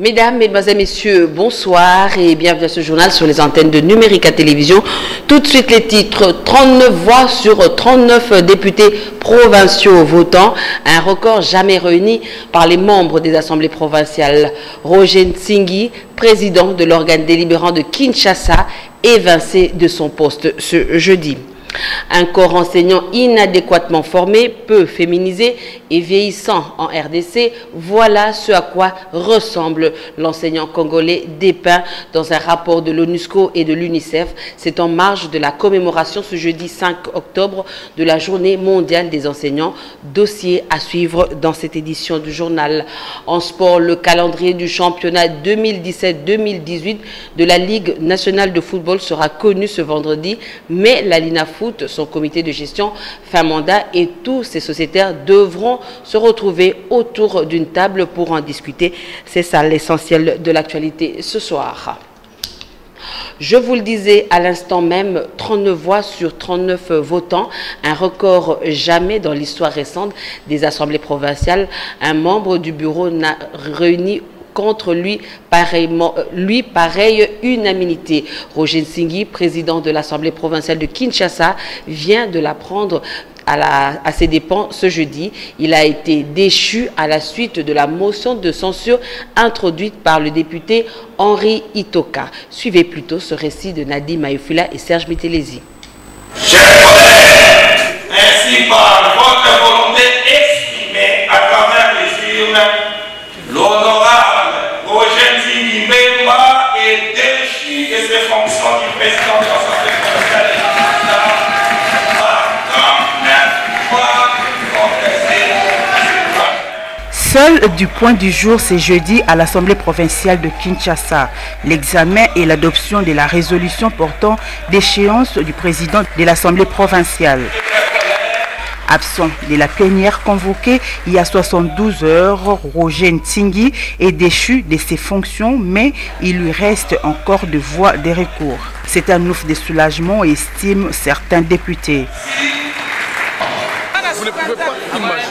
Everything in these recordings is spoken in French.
Mesdames, Mesdemoiselles, Messieurs, bonsoir et bienvenue à ce journal sur les antennes de Numérica Télévision. Tout de suite les titres, 39 voix sur 39 députés provinciaux votants, un record jamais réuni par les membres des assemblées provinciales. Roger Ntsingui, président de l'organe délibérant de Kinshasa, évincé de son poste ce jeudi. Un corps enseignant inadéquatement formé, peu féminisé et vieillissant en RDC, voilà ce à quoi ressemble l'enseignant congolais dépeint dans un rapport de l'ONUSCO et de l'UNICEF. C'est en marge de la commémoration ce jeudi 5 octobre de la Journée mondiale des enseignants. Dossier à suivre dans cette édition du journal. En sport, le calendrier du championnat 2017-2018 de la Ligue nationale de football sera connu ce vendredi, mais la Linafoot, son comité de gestion fin mandat et tous ses sociétaires devront se retrouver autour d'une table pour en discuter. C'est ça l'essentiel de l'actualité ce soir. Je vous le disais à l'instant même, 39 voix sur 39 votants, un record jamais dans l'histoire récente des assemblées provinciales. Un membre du bureau n'a réuni contre lui, pareille unanimité. Roger Ntsingui, président de l'Assemblée provinciale de Kinshasa, vient de l'apprendre à ses dépens ce jeudi. Il a été déchu à la suite de la motion de censure introduite par le député Henri Itoka. Suivez plutôt ce récit de Nadim Maïfula et Serge Mitelezi. Chers collègues, ainsi par votre volonté exprimée à travers les urnes, l'honorable Roger Ntsingui Mbemba est déchu de ses fonctions du président de l'Assemblée provinciale de Kinshasa par 39 voix contre 0. Seul du point du jour, c'est jeudi à l'Assemblée provinciale de Kinshasa. L'examen et l'adoption de la résolution portant d'échéance du président de l'Assemblée provinciale. Absent de la plénière convoquée il y a 72 heures, Roger Ntsingui est déchu de ses fonctions, mais il lui reste encore de voies de recours. C'est un ouf de soulagement, estiment certains députés. Vous ne pouvez pas imaginer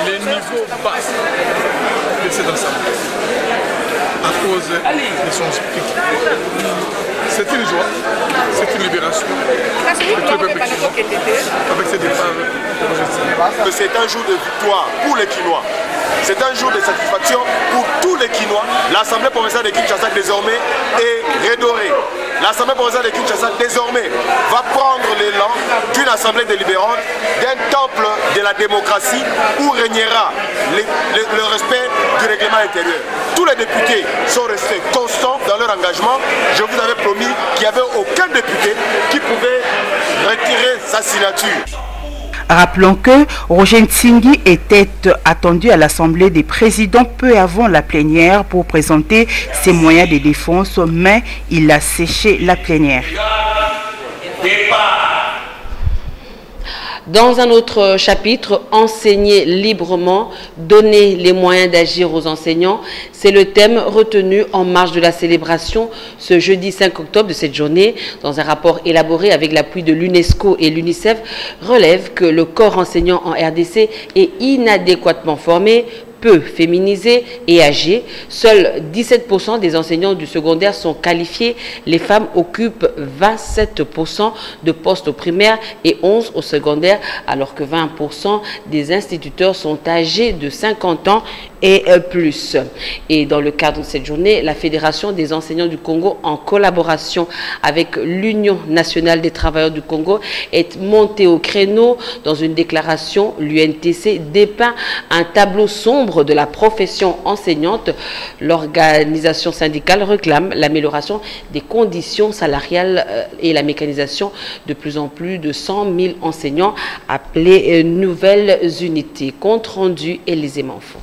les niveaux bas de cette assemblée à cause de son esprit. C'est une joie, c'est une libération. Avec ces départs, c'est un jour de victoire pour les Kinois. C'est un jour de satisfaction pour tous les Kinois. L'Assemblée provinciale de Kinshasa désormais est redorée. L'Assemblée provinciale de Kinshasa désormais va prendre l'élan d'une assemblée délibérante, d'un temple de la démocratie où régnera le respect du règlement intérieur. Tous les députés sont restés constants dans leur engagement. Je vous avais promis qu'il n'y avait aucun député qui pouvait retirer sa signature. Rappelons que Roger Ntsingui était attendu à l'Assemblée des présidents peu avant la plénière pour présenter ses moyens de défense, mais il a séché la plénière. Dans un autre chapitre, enseigner librement, donner les moyens d'agir aux enseignants, c'est le thème retenu en marge de la célébration ce jeudi 5 octobre de cette journée. Dans un rapport élaboré avec l'appui de l'UNESCO et l'UNICEF, relève que le corps enseignant en RDC est inadéquatement formé, peu féminisés et âgés. Seuls 17% des enseignants du secondaire sont qualifiés. Les femmes occupent 27% de postes au primaire et 11% au secondaire, alors que 20% des instituteurs sont âgés de 50 ans et plus. Et dans le cadre de cette journée, la Fédération des enseignants du Congo, en collaboration avec l'Union nationale des travailleurs du Congo, est montée au créneau. Dans une déclaration, l'UNTC dépeint un tableau sombre de la profession enseignante. L'organisation syndicale réclame l'amélioration des conditions salariales et la mécanisation de plus en plus de 100 000 enseignants appelés nouvelles unités. Compte rendu Élisée Manfo.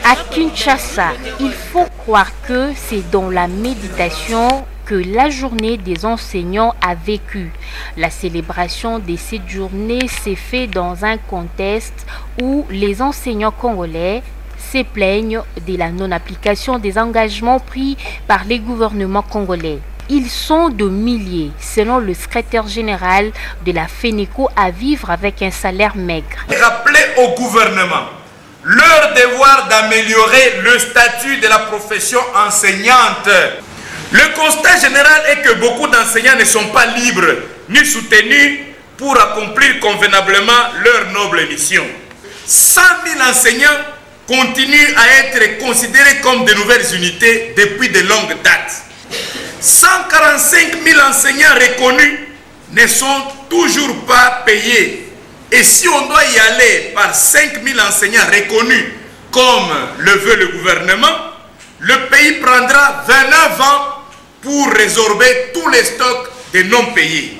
À Kinshasa, il faut croire que c'est dans la méditation que la journée des enseignants a vécu. La célébration de cette journée s'est faite dans un contexte où les enseignants congolais se plaignent de la non-application des engagements pris par les gouvernements congolais. Ils sont de milliers, selon le secrétaire général de la FENECO, à vivre avec un salaire maigre. Rappelez au gouvernement leur devoir d'améliorer le statut de la profession enseignante. Le constat général est que beaucoup d'enseignants ne sont pas libres ni soutenus pour accomplir convenablement leur noble mission. 100 000 enseignants continuent à être considérés comme de nouvelles unités depuis de longues dates. 145 000 enseignants reconnus ne sont toujours pas payés. Et si on doit y aller par 5 000 enseignants reconnus comme le veut le gouvernement, le pays prendra 29 ans pour résorber tous les stocks de non payés.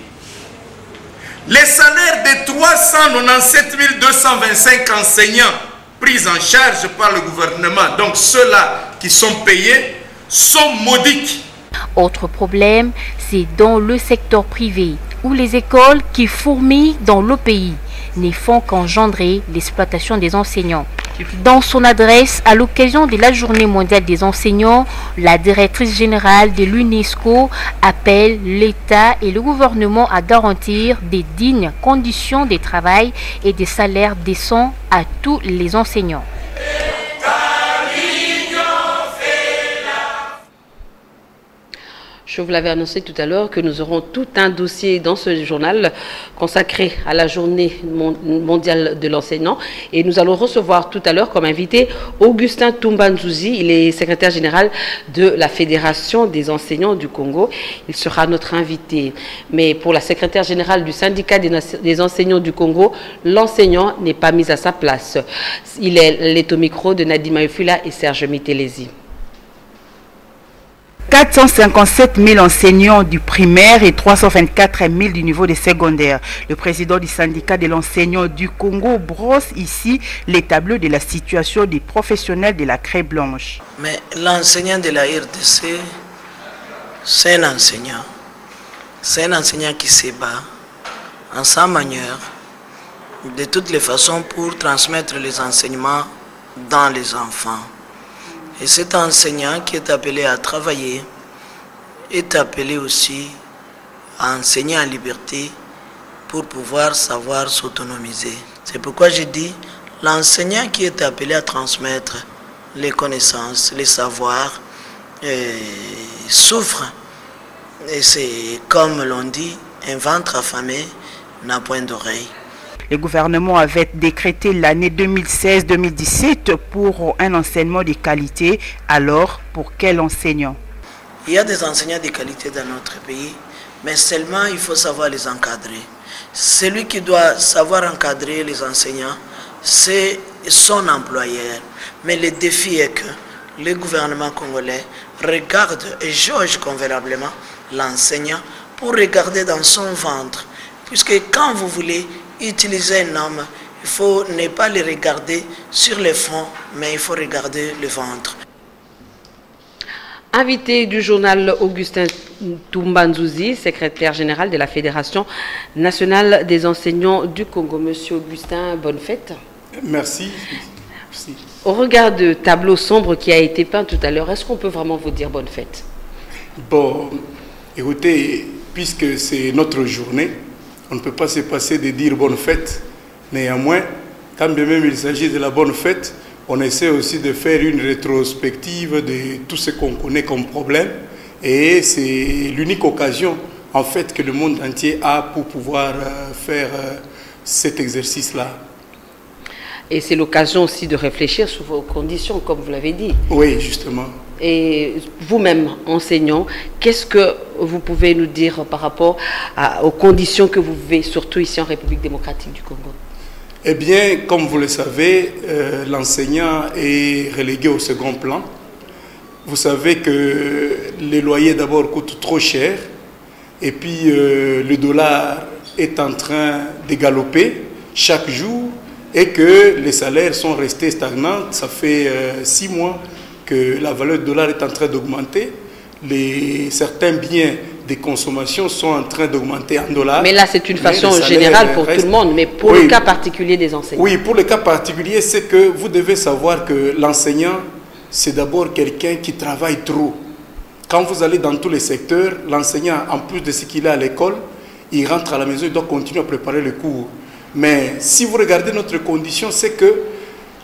Les salaires de 397 225 enseignants pris en charge par le gouvernement, donc ceux-là qui sont payés, sont modiques. Autre problème, c'est dans le secteur privé, où les écoles qui fourmillent dans le pays ne font qu'engendrer l'exploitation des enseignants. Dans son adresse à l'occasion de la Journée mondiale des enseignants, la directrice générale de l'UNESCO appelle l'État et le gouvernement à garantir des dignes conditions de travail et des salaires décents à tous les enseignants. Je vous l'avais annoncé tout à l'heure que nous aurons tout un dossier dans ce journal consacré à la journée mondiale de l'enseignant. Et nous allons recevoir tout à l'heure comme invité Augustin Tumbanzouzi. Il est secrétaire général de la Fédération des enseignants du Congo. Il sera notre invité. Mais pour la secrétaire générale du syndicat des enseignants du Congo, l'enseignant n'est pas mis à sa place. Il est au micro de Nadima Efula et Serge Mitelezi. 457 000 enseignants du primaire et 324 000 du niveau des secondaires. Le président du syndicat de l'enseignant du Congo brosse ici les tableaux de la situation des professionnels de la Craie Blanche. Mais l'enseignant de la RDC, c'est un enseignant. C'est un enseignant qui se bat en sa manière, de toutes les façons, pour transmettre les enseignements dans les enfants. Et cet enseignant qui est appelé à travailler est appelé aussi à enseigner en liberté pour pouvoir savoir s'autonomiser. C'est pourquoi je dis, l'enseignant qui est appelé à transmettre les connaissances, les savoirs, souffre. Et c'est comme l'on dit, un ventre affamé n'a point d'oreille. Le gouvernement avait décrété l'année 2016-2017 pour un enseignement de qualité. Alors, pour quel enseignant? Il y a des enseignants de qualité dans notre pays, mais seulement il faut savoir les encadrer. Celui qui doit savoir encadrer les enseignants, c'est son employeur. Mais le défi est que le gouvernement congolais regarde et jauge convenablement l'enseignant pour regarder dans son ventre. Puisque quand vous voulez utiliser un homme, il faut ne pas le regarder sur le front, mais il faut regarder le ventre. Invité du journal Augustin Tumbanzouzi, secrétaire général de la Fédération nationale des enseignants du Congo. Monsieur Augustin, bonne fête. Merci. Merci. Au regard du tableau sombre qui a été peint tout à l'heure, est-ce qu'on peut vraiment vous dire bonne fête? Bon, écoutez, puisque c'est notre journée, on ne peut pas se passer de dire bonne fête. Néanmoins, quand bien même il s'agit de la bonne fête, on essaie aussi de faire une rétrospective de tout ce qu'on connaît comme problème. Et c'est l'unique occasion, en fait, que le monde entier a pour pouvoir faire cet exercice-là. Et c'est l'occasion aussi de réfléchir sur vos conditions, comme vous l'avez dit. Oui, justement. Et vous-même, enseignant, qu'est-ce que vous pouvez nous dire par rapport aux conditions que vous vivez, surtout ici en République démocratique du Congo? Eh bien, comme vous le savez, l'enseignant est relégué au second plan. Vous savez que les loyers d'abord coûtent trop cher, et puis le dollar est en train de galoper chaque jour, et que les salaires sont restés stagnants. Ça fait 6 mois que la valeur du dollar est en train d'augmenter. Certains biens de consommation sont en train d'augmenter en dollars. Mais là, c'est une façon générale pour tout le monde, mais pour le cas particulier des enseignants. Oui, pour le cas particulier, c'est que vous devez savoir que l'enseignant, c'est d'abord quelqu'un qui travaille trop. Quand vous allez dans tous les secteurs, l'enseignant, en plus de ce qu'il a à l'école, il rentre à la maison, il doit continuer à préparer le cours. Mais si vous regardez notre condition, c'est que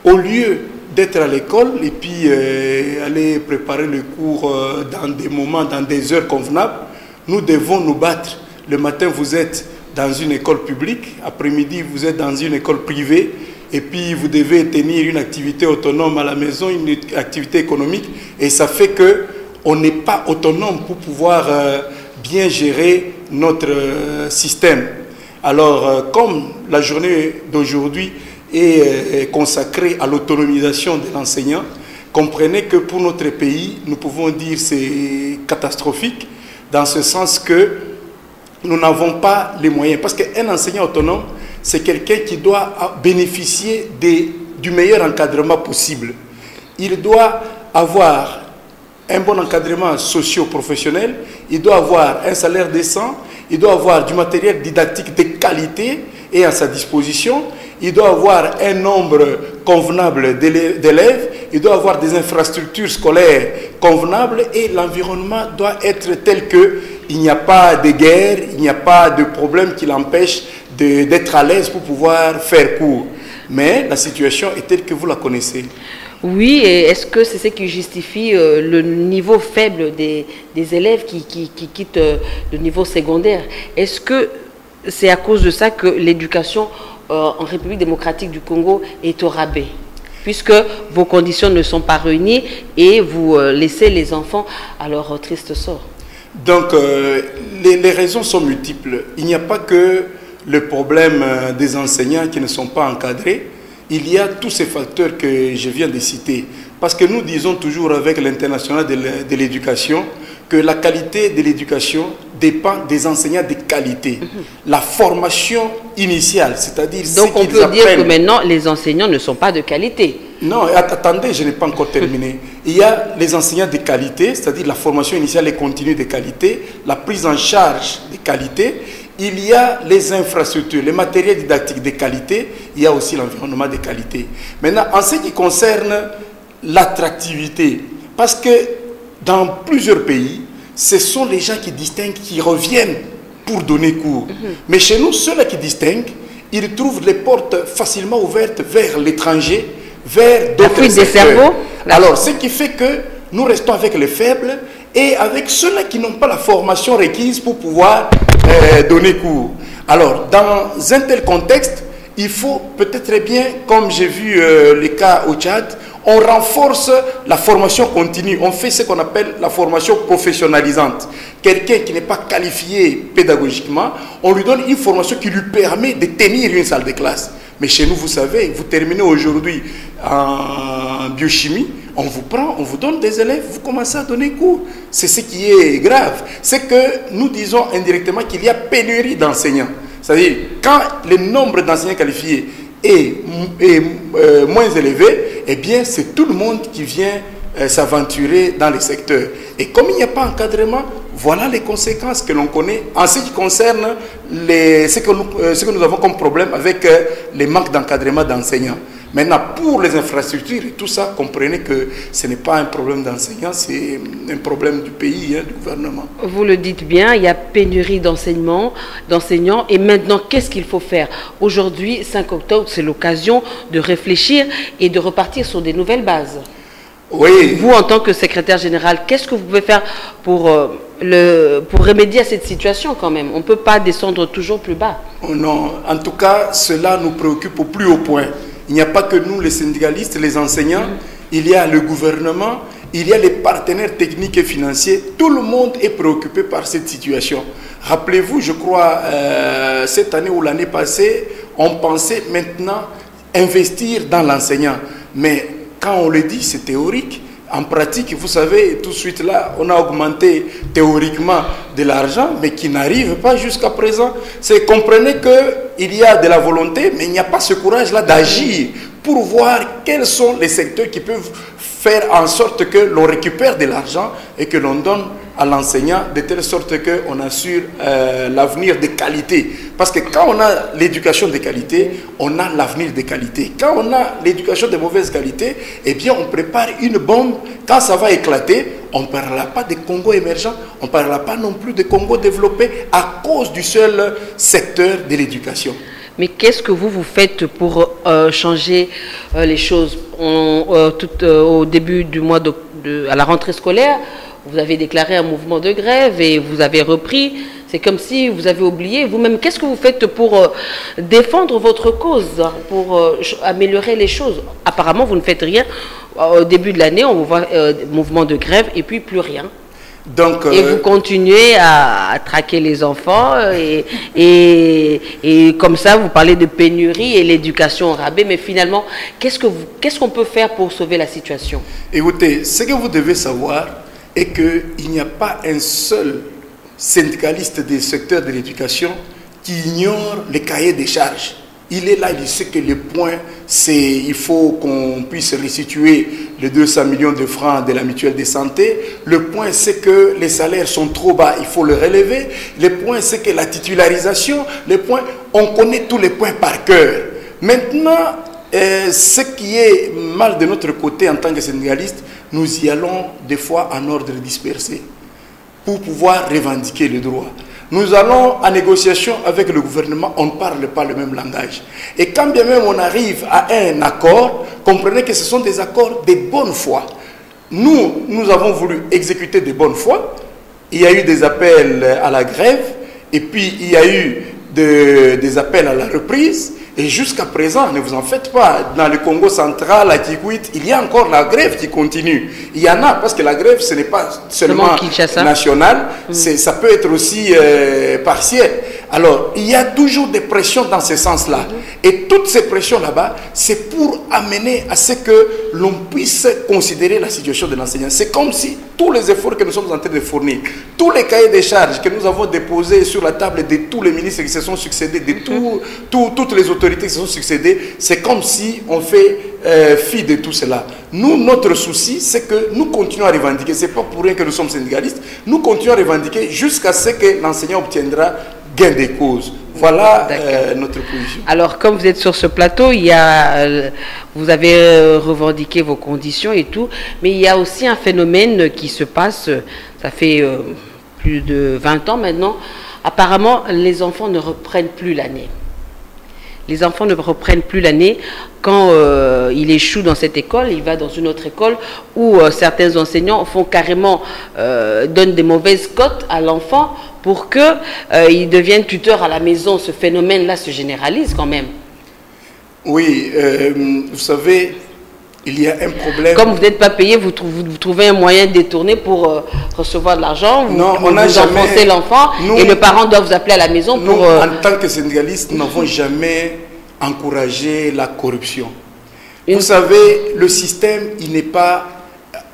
au lieu d'être à l'école et puis aller préparer le cours dans des moments, dans des heures convenables, nous devons nous battre. Le matin, vous êtes dans une école publique, après-midi, vous êtes dans une école privée, et puis vous devez tenir une activité autonome à la maison, une activité économique, et ça fait qu'on n'est pas autonome pour pouvoir bien gérer notre système. Alors, comme la journée d'aujourd'hui est consacrée à l'autonomisation de l'enseignant, comprenez que pour notre pays, nous pouvons dire que c'est catastrophique, dans ce sens que nous n'avons pas les moyens. Parce qu'un enseignant autonome, c'est quelqu'un qui doit bénéficier du meilleur encadrement possible. Il doit avoir un bon encadrement socio-professionnel, il doit avoir un salaire décent, il doit avoir du matériel didactique de qualité et à sa disposition, il doit avoir un nombre convenable d'élèves, il doit avoir des infrastructures scolaires convenables et l'environnement doit être tel qu'il n'y a pas de guerre, il n'y a pas de problème qui l'empêche d'être à l'aise pour pouvoir faire cours. Mais la situation est telle que vous la connaissez. Oui, et est-ce que c'est ce qui justifie le niveau faible des élèves qui quittent le niveau secondaire? Est-ce que c'est à cause de ça que l'éducation en République démocratique du Congo est au rabais? Puisque vos conditions ne sont pas réunies et vous laissez les enfants à leur triste sort. Donc, les raisons sont multiples. Il n'y a pas que le problème des enseignants qui ne sont pas encadrés. Il y a tous ces facteurs que je viens de citer. Parce que nous disons toujours avec l'International de l'éducation que la qualité de l'éducation dépend des enseignants de qualité. La formation initiale, c'est-à-dire ce qu'ils apprennent. Donc on peut dire que maintenant les enseignants ne sont pas de qualité. Non, attendez, je n'ai pas encore terminé. Il y a les enseignants de qualité, c'est-à-dire la formation initiale et continue de qualité, la prise en charge de qualité. Il y a les infrastructures, les matériels didactiques de qualité, il y a aussi l'environnement de qualité. Maintenant, en ce qui concerne l'attractivité, parce que dans plusieurs pays, ce sont les gens qui distinguent, qui reviennent pour donner cours. Mais chez nous, ceux-là qui distinguent, ils trouvent les portes facilement ouvertes vers l'étranger, vers d'autres secteurs. Alors, ce qui fait que nous restons avec les faibles et avec ceux-là qui n'ont pas la formation requise pour pouvoir donner cours. Alors, dans un tel contexte, il faut peut-être bien, comme j'ai vu les cas au Tchad, on renforce la formation continue. On fait ce qu'on appelle la formation professionnalisante. Quelqu'un qui n'est pas qualifié pédagogiquement, on lui donne une formation qui lui permet de tenir une salle de classe. Mais chez nous, vous savez, vous terminez aujourd'hui en biochimie, on vous prend, on vous donne des élèves, vous commencez à donner cours. C'est ce qui est grave. C'est que nous disons indirectement qu'il y a pénurie d'enseignants. C'est-à-dire, quand le nombre d'enseignants qualifiés est moins élevé, eh bien, c'est tout le monde qui vient s'aventurer dans les secteurs. Et comme il n'y a pas d'encadrement, voilà les conséquences que l'on connaît en ce qui concerne ce que nous avons comme problème avec les manques d'encadrement d'enseignants. Maintenant, pour les infrastructures et tout ça, comprenez que ce n'est pas un problème d'enseignants, c'est un problème du pays, du gouvernement. Vous le dites bien, il y a pénurie d'enseignants. Et maintenant, qu'est-ce qu'il faut faire? Aujourd'hui, 5 octobre, c'est l'occasion de réfléchir et de repartir sur des nouvelles bases. Oui. Vous, en tant que secrétaire général, qu'est-ce que vous pouvez faire pour remédier à cette situation quand même? On ne peut pas descendre toujours plus bas. Oh non, en tout cas, cela nous préoccupe au plus haut point. Il n'y a pas que nous, les syndicalistes, les enseignants, il y a le gouvernement, il y a les partenaires techniques et financiers. Tout le monde est préoccupé par cette situation. Rappelez-vous, je crois, cette année ou l'année passée, on pensait maintenant investir dans l'enseignant. Mais quand on le dit, c'est théorique. En pratique, vous savez, tout de suite là, on a augmenté théoriquement de l'argent, mais qui n'arrive pas jusqu'à présent. C'est comprenez qu'il y a de la volonté, mais il n'y a pas ce courage-là d'agir pour voir quels sont les secteurs qui peuvent faire en sorte que l'on récupère de l'argent et que l'on donne à l'enseignant de telle sorte qu'on assure l'avenir de qualité. Parce que quand on a l'éducation de qualité, on a l'avenir de qualité. Quand on a l'éducation de mauvaise qualité, eh bien on prépare une bombe. Quand ça va éclater, on ne parlera pas de Congo émergent, on ne parlera pas non plus de Congo développé à cause du seul secteur de l'éducation. Mais qu'est-ce que vous faites pour changer les choses? Au début du mois à la rentrée scolaire, vous avez déclaré un mouvement de grève et vous avez repris. C'est comme si vous avez oublié vous-même. Qu'est-ce que vous faites pour défendre votre cause, pour améliorer les choses? Apparemment, vous ne faites rien. Au début de l'année, on vous voit mouvement de grève et puis plus rien. Donc, et vous continuez à traquer les enfants et comme ça, vous parlez de pénurie et l'éducation au rabais. Mais finalement, qu'est-ce qu'on peut faire pour sauver la situation? Écoutez, ce que vous devez savoir est qu'il n'y a pas un seul syndicaliste des secteurs de l'éducation qui ignore les cahiers des charges. Il est là, il sait que le point, c'est il faut qu'on puisse restituer les 200 millions de francs de la mutuelle de santé. Le point, c'est que les salaires sont trop bas, il faut le relever. Le point, c'est que la titularisation, le point, on connaît tous les points par cœur. Maintenant, ce qui est mal de notre côté en tant que syndicaliste, nous y allons des fois en ordre dispersé pour pouvoir revendiquer les droits. Nous allons en négociation avec le gouvernement, on ne parle pas le même langage. Et quand bien même on arrive à un accord, comprenez que ce sont des accords de bonne foi. Nous avons voulu exécuter de bonne foi. Il y a eu des appels à la grève, et puis il y a eu des appels à la reprise. Et jusqu'à présent, ne vous en faites pas, dans le Congo central, à Kikwit, il y a encore la grève qui continue. Il y en a, parce que la grève, ce n'est pas seulement national, ça peut être aussi partiel. Alors, il y a toujours des pressions dans ce sens-là. Et toutes ces pressions là-bas, c'est pour amener à ce que l'on puisse considérer la situation de l'enseignant. C'est comme si tous les efforts que nous sommes en train de fournir, tous les cahiers des charges que nous avons déposés sur la table de tous les ministres qui se sont succédés, de toutes les autorités qui se sont succédées, c'est comme si on fait fi de tout cela. Nous, notre souci, c'est que nous continuons à revendiquer. Ce n'est pas pour rien que nous sommes syndicalistes. Nous continuons à revendiquer jusqu'à ce que l'enseignant obtiendra gain de cause. Voilà notre position. Alors, comme vous êtes sur ce plateau, vous avez revendiqué vos conditions et tout, mais il y a aussi un phénomène qui se passe, ça fait plus de 20 ans maintenant. Apparemment, les enfants ne reprennent plus l'année. Les enfants ne reprennent plus l'année. Quand il échoue dans cette école, il va dans une autre école où certains enseignants font carrément, donnent des mauvaises cotes à l'enfant pour qu'il devienne tuteur à la maison. Ce phénomène-là se généralise quand même. Oui, vous savez, il y a un problème. Comme vous n'êtes pas payé, vous trouvez un moyen détourné pour recevoir de l'argent. Vous enfoncez l'enfant et le parent doit vous appeler à la maison pour... En tant que syndicaliste, nous n'avons jamais encouragé la corruption. Vous savez, le système, il n'est pas...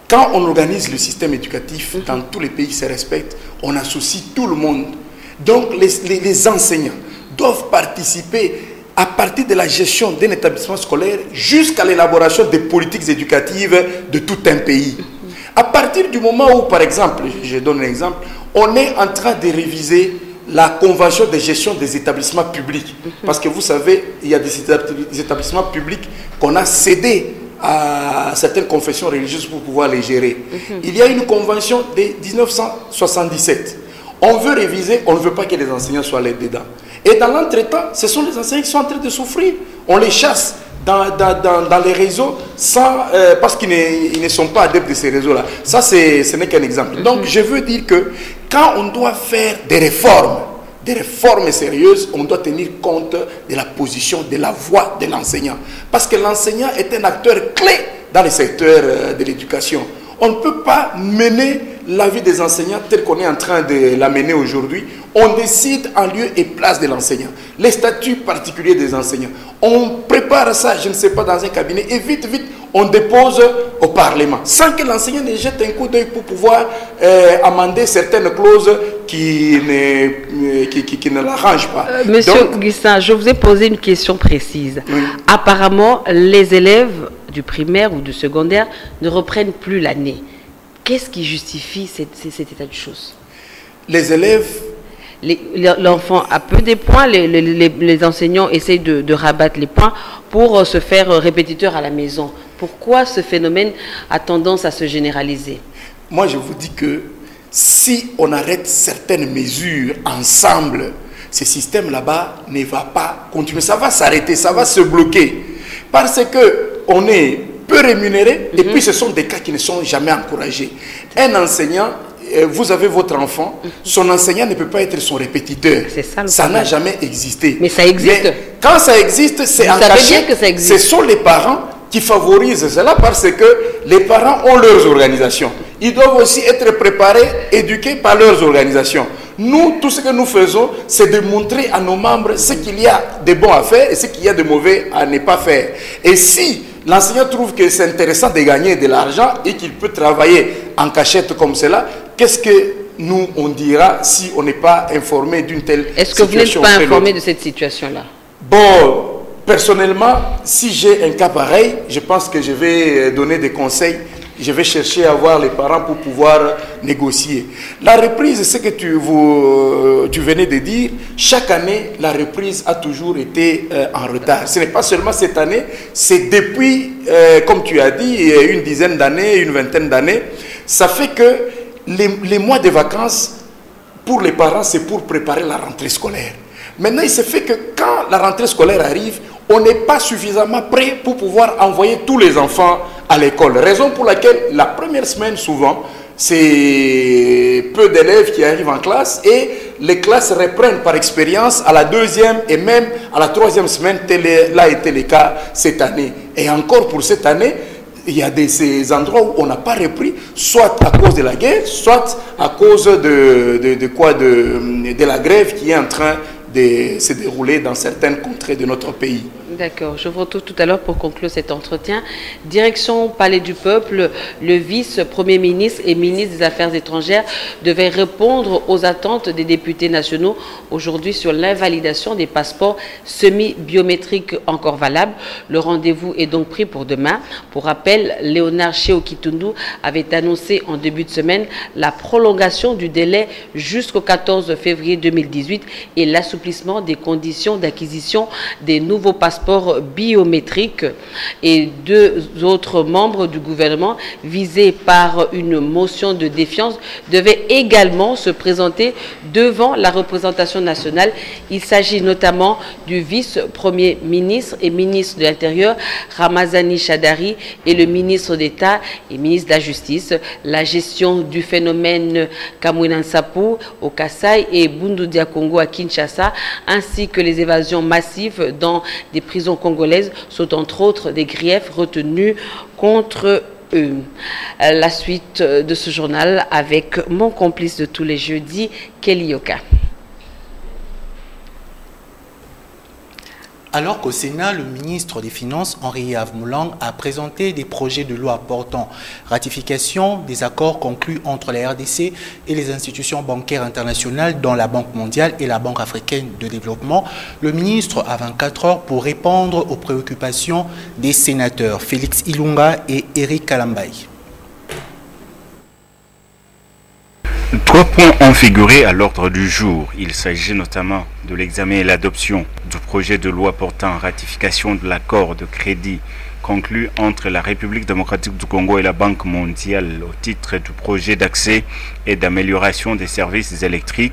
Quand on organise le système éducatif, dans tous les pays qui se respectent, on associe tout le monde. Donc, les enseignants doivent participer à partir de la gestion d'un établissement scolaire jusqu'à l'élaboration des politiques éducatives de tout un pays. À partir du moment où, par exemple, je donne un exemple, on est en train de réviser la convention de gestion des établissements publics. Parce que vous savez, il y a des établissements publics qu'on a cédés à certaines confessions religieuses pour pouvoir les gérer. Il y a une convention de 1977. On veut réviser, on ne veut pas que les enseignants soient là-dedans. Et dans l'entretemps, ce sont les enseignants qui sont en train de souffrir. On les chasse dans les réseaux parce qu'ils ne sont pas adeptes de ces réseaux-là. Ça, ce n'est qu'un exemple. Donc, je veux dire que quand on doit faire des réformes sérieuses, on doit tenir compte de la position, de la voix de l'enseignant. Parce que l'enseignant est un acteur clé dans le secteur de l'éducation. On ne peut pas mener la vie des enseignants tel qu'on est en train de la mener aujourd'hui. On décide en lieu et place de l'enseignant. Les statuts particuliers des enseignants. On prépare ça, je ne sais pas, dans un cabinet et vite, on dépose au Parlement. Sans que l'enseignant ne jette un coup d'œil pour pouvoir amender certaines clauses qui ne l'arrangent pas. Monsieur Gustin, je vous ai posé une question précise. Oui. Apparemment, les élèves du primaire ou du secondaire ne reprennent plus l'année. Qu'est-ce qui justifie cet état de choses? Les élèves... L'enfant a peu des points, les enseignants essayent de rabattre les points pour se faire répétiteur à la maison. Pourquoi ce phénomène a tendance à se généraliser? Moi, je vous dis que si on arrête certaines mesures ensemble, ce système là-bas ne va pas continuer. Ça va s'arrêter, ça va se bloquer. Parce qu'on est peu rémunéré et puis ce sont des cas qui ne sont jamais encouragés. Un enseignant, vous avez votre enfant, son enseignant ne peut pas être son répétiteur. Ça n'a jamais existé. Mais ça existe. Mais quand ça existe, c'est en cachette. Ce sont les parents qui favorisent cela parce que les parents ont leurs organisations. Ils doivent aussi être préparés, éduqués par leurs organisations. Nous, tout ce que nous faisons, c'est de montrer à nos membres ce qu'il y a de bon à faire et ce qu'il y a de mauvais à ne pas faire. Et si l'enseignant trouve que c'est intéressant de gagner de l'argent et qu'il peut travailler en cachette comme cela, qu'est-ce que nous, on dira si on n'est pas informé d'une telle situation? Est-ce que vous n'êtes pas informé de cette situation-là? Bon, personnellement, si j'ai un cas pareil, je pense que je vais donner des conseils. Je vais chercher à voir les parents pour pouvoir négocier. La reprise, c'est que tu venais de dire, chaque année, la reprise a toujours été en retard. Ce n'est pas seulement cette année, c'est depuis, comme tu as dit, une dizaine d'années, une vingtaine d'années. Ça fait que les mois de vacances, pour les parents, c'est pour préparer la rentrée scolaire. Maintenant, il se fait que quand la rentrée scolaire arrive, on n'est pas suffisamment prêt pour pouvoir envoyer tous les enfants à l'école. Raison pour laquelle la première semaine, souvent, c'est peu d'élèves qui arrivent en classe et les classes reprennent par expérience à la deuxième et même à la troisième semaine. Tel a été le cas cette année. Et encore pour cette année, il y a ces endroits où on n'a pas repris, soit à cause de la guerre, soit à cause de la grève qui est en train de se dérouler dans certaines contrées de notre pays. D'accord, je vous retrouve tout à l'heure pour conclure cet entretien. Direction Palais du Peuple, le vice-premier ministre et ministre des Affaires étrangères devait répondre aux attentes des députés nationaux aujourd'hui sur l'invalidation des passeports semi-biométriques encore valables. Le rendez-vous est donc pris pour demain. Pour rappel, Léonard Chéokitundu avait annoncé en début de semaine la prolongation du délai jusqu'au 14 février 2018 et l'assouplissement des conditions d'acquisition des nouveaux passeports biométriques, et deux autres membres du gouvernement visés par une motion de défiance devaient également se présenter devant la représentation nationale. Il s'agit notamment du vice-premier ministre et ministre de l'Intérieur Ramazani Chadari et le ministre d'État et ministre de la Justice. La gestion du phénomène Kamwina Nsapu au Kasaï et Bundu Dia Congo à Kinshasa, ainsi que les évasions massives dans des prisons congolaises sont entre autres des griefs retenus contre eux. La suite de ce journal avec mon complice de tous les jeudis, Kelly Yoka. Alors qu'au Sénat, le ministre des Finances, Henri-Yves Moulang, a présenté des projets de loi portant ratification des accords conclus entre la RDC et les institutions bancaires internationales, dont la Banque mondiale et la Banque africaine de développement, le ministre a 24 heures pour répondre aux préoccupations des sénateurs Félix Ilunga et Eric Kalambay. 3 points ont figuré à l'ordre du jour. Il s'agit notamment de l'examen et l'adoption du projet de loi portant ratification de l'accord de crédit conclu entre la République démocratique du Congo et la Banque mondiale au titre du projet d'accès et d'amélioration des services électriques,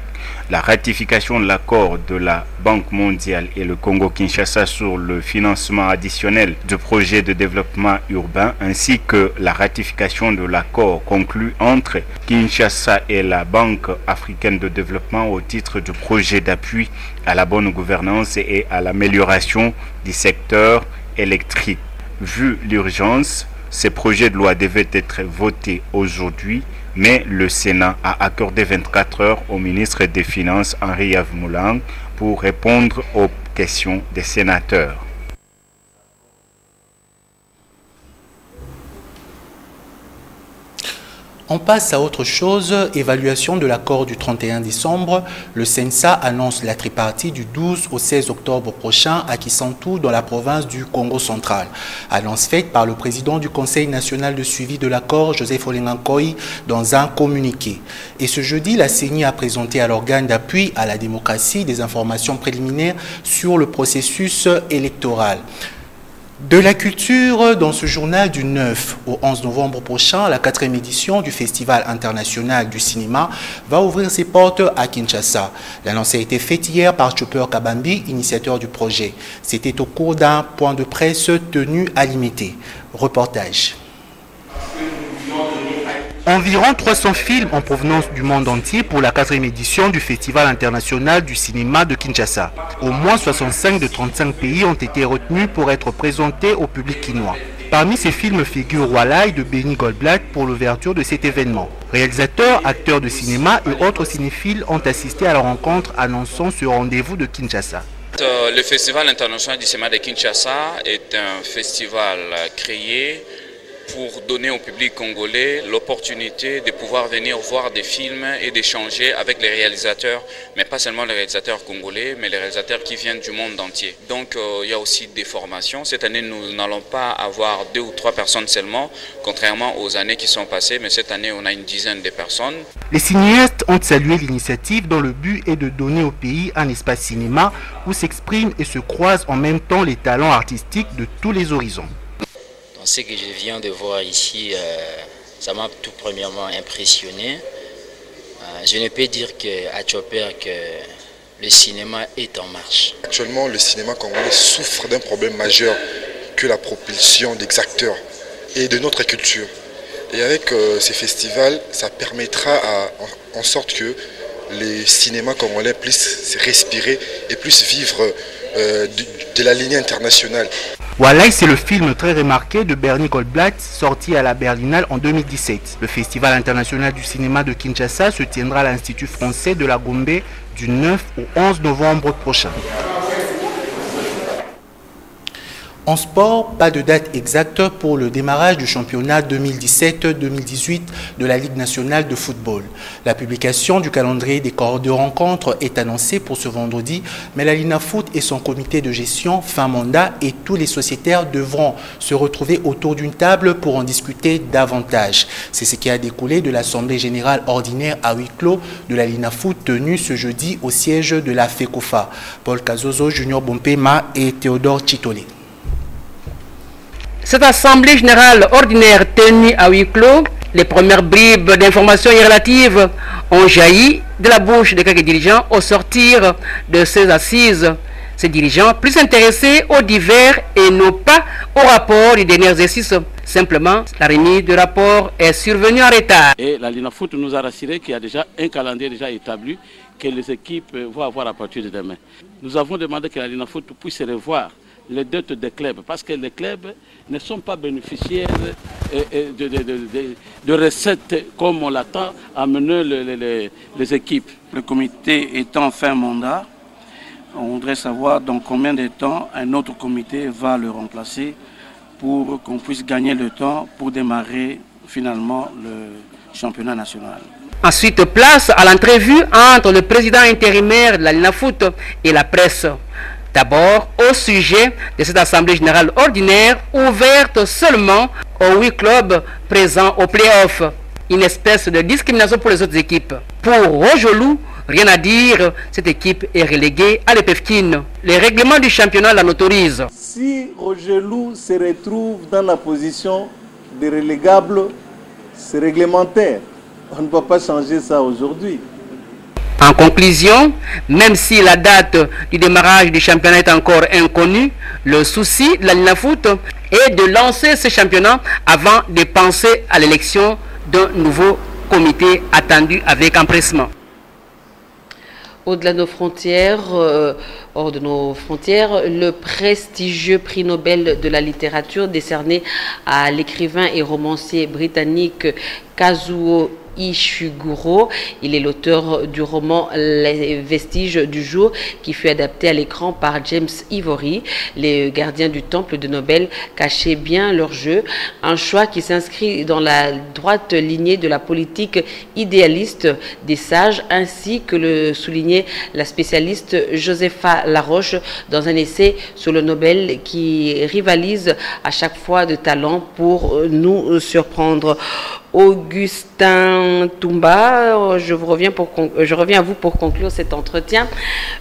la ratification de l'accord de la Banque mondiale et le Congo-Kinshasa sur le financement additionnel du projet de développement urbain, ainsi que la ratification de l'accord conclu entre Kinshasa et la Banque africaine de développement au titre du projet d'appui à la bonne gouvernance et à l'amélioration du secteur électrique. Vu l'urgence, ces projets de loi devaient être votés aujourd'hui, mais le Sénat a accordé 24 heures au ministre des Finances, Henri-Yves Moulang, pour répondre aux questions des sénateurs. On passe à autre chose, évaluation de l'accord du 31 décembre. Le CENSA annonce la tripartie du 12 au 16 octobre prochain à Kisantu, dans la province du Congo central. Annonce faite par le président du Conseil national de suivi de l'accord, Joseph Olengankoi, dans un communiqué. Et ce jeudi, la CENI a présenté à l'organe d'appui à la démocratie des informations préliminaires sur le processus électoral. De la culture dans ce journal du 9 au 11 novembre prochain, la 4e édition du Festival international du cinéma va ouvrir ses portes à Kinshasa. L'annonce a été faite hier par Chopper Kabambi, initiateur du projet. C'était au cours d'un point de presse tenu à Limité. Reportage. Environ 300 films en provenance du monde entier pour la 4e édition du Festival international du cinéma de Kinshasa. Au moins 65 de 35 pays ont été retenus pour être présentés au public kinois. Parmi ces films figure Walai de Benny Goldblatt pour l'ouverture de cet événement. Réalisateurs, acteurs de cinéma et autres cinéphiles ont assisté à la rencontre annonçant ce rendez-vous de Kinshasa. Le Festival international du cinéma de Kinshasa est un festival créé pour donner au public congolais l'opportunité de pouvoir venir voir des films et d'échanger avec les réalisateurs, mais pas seulement les réalisateurs congolais, mais les réalisateurs qui viennent du monde entier. Donc il y a aussi des formations. Cette année, nous n'allons pas avoir 2 ou 3 personnes seulement, contrairement aux années qui sont passées, mais cette année, on a une dizaine de personnes. Les cinéastes ont salué l'initiative dont le but est de donner au pays un espace cinéma où s'expriment et se croisent en même temps les talents artistiques de tous les horizons. Ce que je viens de voir ici, ça m'a tout premièrement impressionné. Je ne peux dire qu'à Chopper que le cinéma est en marche. Actuellement, le cinéma congolais souffre d'un problème majeur que la propulsion des acteurs et de notre culture. Et avec ces festivals, ça permettra en sorte que les cinémas congolais puissent respirer et puissent vivre de la ligne internationale. Walai, c'est le film très remarqué de Benny Goldblatt, sorti à la Berlinale en 2017. Le Festival international du cinéma de Kinshasa se tiendra à l'Institut français de la Gombe du 9 au 11 novembre prochain. En sport, pas de date exacte pour le démarrage du championnat 2017-2018 de la Ligue nationale de football. La publication du calendrier des corps de rencontres est annoncée pour ce vendredi, mais la Linafoot et son comité de gestion fin mandat et tous les sociétaires devront se retrouver autour d'une table pour en discuter davantage. C'est ce qui a découlé de l'Assemblée générale ordinaire à huis clos de la Linafoot tenue ce jeudi au siège de la FECOFA. Paul Kazozo, Junior Bompema et Théodore Chitolé. Cette assemblée générale ordinaire tenue à huis clos, les premières bribes d'informations relatives ont jailli de la bouche de quelques dirigeants au sortir de ces assises. Ces dirigeants plus intéressés aux divers et non pas au rapport du dernier exercice. Simplement, la remise du rapport est survenue en retard. Et la Linafoot nous a rassuré qu'il y a déjà un calendrier déjà établi que les équipes vont avoir à partir de demain. Nous avons demandé que la Linafoot puisse revoir les dettes des clubs, parce que les clubs ne sont pas bénéficiaires de recettes comme on l'attend à mener les équipes. Le comité est en fin mandat. On voudrait savoir dans combien de temps un autre comité va le remplacer pour qu'on puisse gagner le temps pour démarrer finalement le championnat national. Ensuite, place à l'entrevue entre le président intérimaire de la Linafoot et la presse. D'abord, au sujet de cette assemblée générale ordinaire ouverte seulement aux 8 clubs présents au play-off. Une espèce de discrimination pour les autres équipes. Pour Rojolou, rien à dire, cette équipe est reléguée à l'EPFKIN. Les règlements du championnat la autorisent. Si Rojolou se retrouve dans la position de relégable, c'est réglementaire. On ne peut pas changer ça aujourd'hui. En conclusion, même si la date du démarrage du championnat est encore inconnue, le souci de la Linafoot est de lancer ce championnat avant de penser à l'élection d'un nouveau comité attendu avec empressement. Au-delà de nos frontières, hors de nos frontières, le prestigieux prix Nobel de la littérature décerné à l'écrivain et romancier britannique Kazuo Ishiguro. Il est l'auteur du roman Les Vestiges du jour qui fut adapté à l'écran par James Ivory. Les gardiens du temple de Nobel cachaient bien leur jeu, un choix qui s'inscrit dans la droite lignée de la politique idéaliste des sages, ainsi que le soulignait la spécialiste Josepha Laroche dans un essai sur le Nobel qui rivalise à chaque fois de talent pour nous surprendre. Augustin Toumba, je reviens à vous pour conclure cet entretien.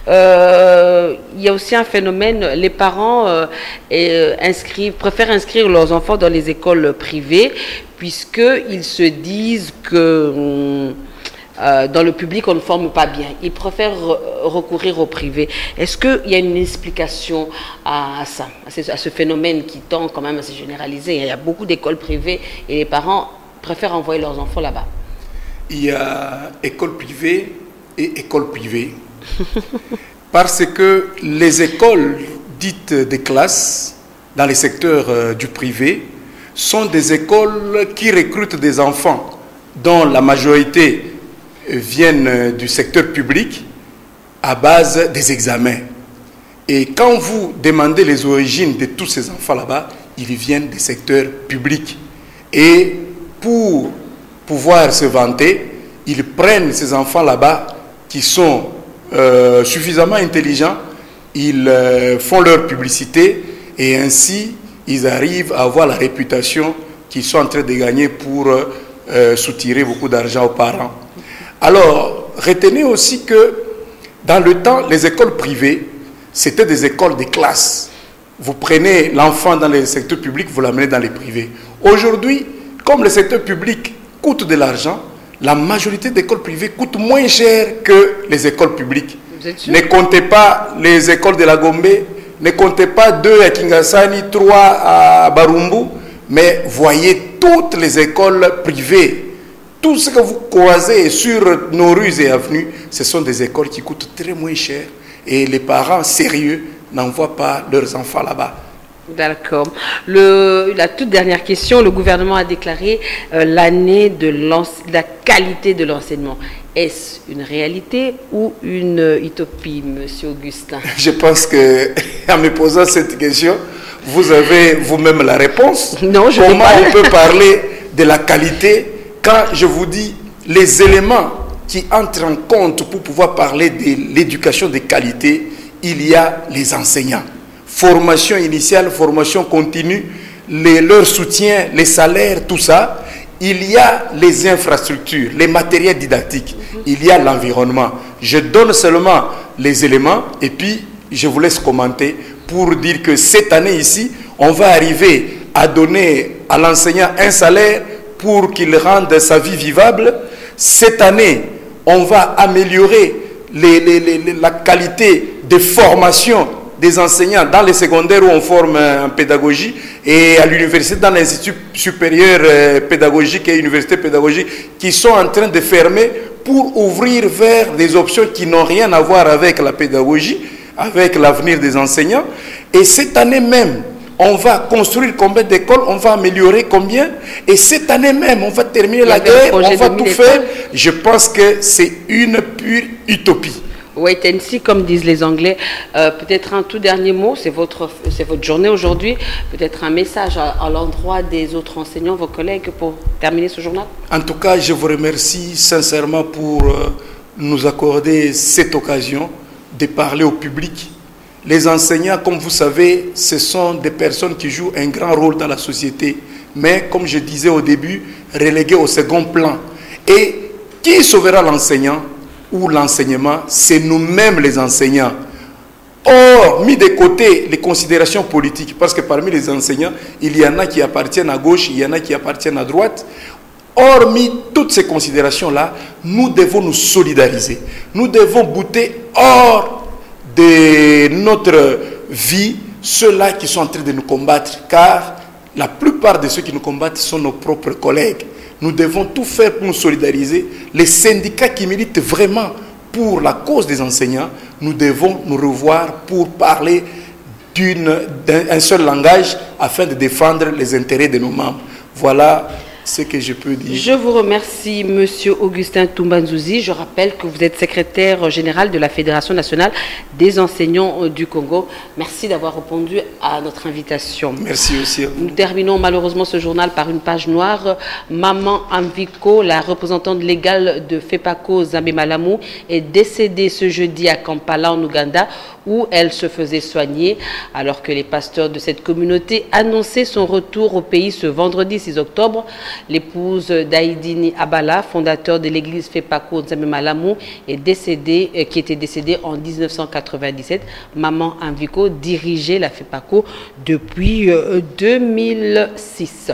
Il y a aussi un phénomène, les parents préfèrent inscrire leurs enfants dans les écoles privées puisqu'ils se disent que dans le public, on ne forme pas bien. Ils préfèrent recourir au privé. Est-ce qu'il y a une explication à ça, à ce phénomène qui tend quand même à se généraliser? Il y a beaucoup d'écoles privées et les parents préfèrent envoyer leurs enfants là-bas. Il y a école privée et école privée. Parce que les écoles dites des classes dans les secteurs du privé sont des écoles qui recrutent des enfants dont la majorité viennent du secteur public à base des examens. Et quand vous demandez les origines de tous ces enfants là-bas, ils viennent des secteurs publics. Et pour pouvoir se vanter, ils prennent ces enfants là-bas qui sont suffisamment intelligents, ils font leur publicité et ainsi ils arrivent à avoir la réputation qu'ils sont en train de gagner pour soutirer beaucoup d'argent aux parents. Alors, retenez aussi que dans le temps, les écoles privées, c'était des écoles de classe. Vous prenez l'enfant dans les secteurs publics, vous l'amenez dans les privés. Aujourd'hui, comme le secteur public coûte de l'argent, la majorité d'écoles privées coûtent moins cher que les écoles publiques. Ne comptez pas les écoles de la Gombe, ne comptez pas 2 à Kingasani, 3 à Barumbu, mais voyez toutes les écoles privées. Tout ce que vous croisez sur nos rues et avenues, ce sont des écoles qui coûtent très moins cher et les parents sérieux n'envoient pas leurs enfants là-bas. D'accord. La toute dernière question, le gouvernement a déclaré l'année de la qualité de l'enseignement. Est-ce une réalité ou une utopie, monsieur Augustin? Je pense que, en me posant cette question, vous avez vous-même la réponse. Non, je Comment on peut parler de la qualité quand je vous dis les éléments qui entrent en compte pour pouvoir parler de l'éducation de qualité? Il y a les enseignants. Formation initiale, formation continue, leur soutien, les salaires, tout ça. Il y a les infrastructures, les matériels didactiques. Il y a l'environnement. Je donne seulement les éléments et puis je vous laisse commenter pour dire que cette année ici, on va arriver à donner à l'enseignant un salaire pour qu'il rende sa vie vivable. Cette année, on va améliorer la qualité de formation des enseignants dans les secondaires où on forme en pédagogie et à l'université, dans l'Institut supérieur pédagogique et université pédagogique qui sont en train de fermer pour ouvrir vers des options qui n'ont rien à voir avec la pédagogie, avec l'avenir des enseignants. Et cette année même, on va construire combien d'écoles, on va améliorer combien, et cette année même, on va terminer la guerre, on va tout faire. Je pense que c'est une pure utopie. Wait and see, comme disent les Anglais. Peut-être un tout dernier mot, c'est votre journée aujourd'hui, peut-être un message à l'endroit des autres enseignants, vos collègues, pour terminer ce journal. En tout cas, je vous remercie sincèrement pour nous accorder cette occasion de parler au public. Les enseignants, comme vous savez, ce sont des personnes qui jouent un grand rôle dans la société, mais comme je disais au début, relégués au second plan. Et qui sauvera l'enseignant ou l'enseignement? C'est nous-mêmes les enseignants. Or, mis de côté les considérations politiques, parce que parmi les enseignants, il y en a qui appartiennent à gauche, il y en a qui appartiennent à droite. Hormis toutes ces considérations-là, nous devons nous solidariser. Nous devons bouter hors de notre vie ceux-là qui sont en train de nous combattre, car la plupart de ceux qui nous combattent sont nos propres collègues. Nous devons tout faire pour nous solidariser. Les syndicats qui militent vraiment pour la cause des enseignants, nous devons nous revoir pour parler d'un seul langage afin de défendre les intérêts de nos membres. Voilà ce que je peux dire. Je vous remercie, monsieur Augustin Toumba Nzuzi. Je rappelle que vous êtes secrétaire général de la Fédération nationale des enseignants du Congo. Merci d'avoir répondu à notre invitation. Merci aussi. Nous terminons malheureusement ce journal par une page noire. Maman Amviko, la représentante légale de FEPACO Zambé Malamu, est décédée ce jeudi à Kampala en Ouganda, où elle se faisait soigner, alors que les pasteurs de cette communauté annonçaient son retour au pays ce vendredi 6 octobre. L'épouse d'Aïdini Abala, fondateur de l'église Fepako Nzambe Malamu, qui était décédée en 1997. Maman Anviko dirigeait la Fepako depuis 2006.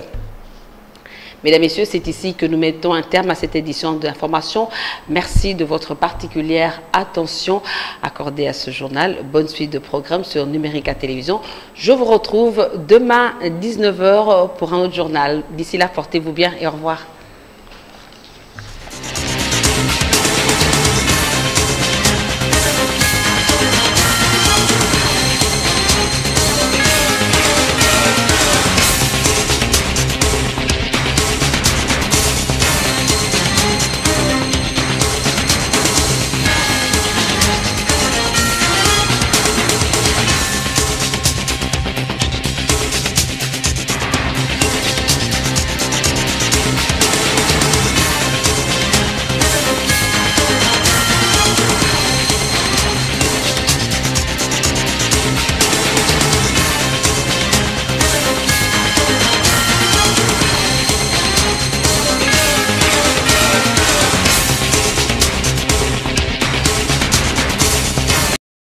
Mesdames, Messieurs, c'est ici que nous mettons un terme à cette édition d'information. Merci de votre particulière attention accordée à ce journal. Bonne suite de programme sur Numérica Télévision. Je vous retrouve demain 19h pour un autre journal. D'ici là, portez-vous bien et au revoir.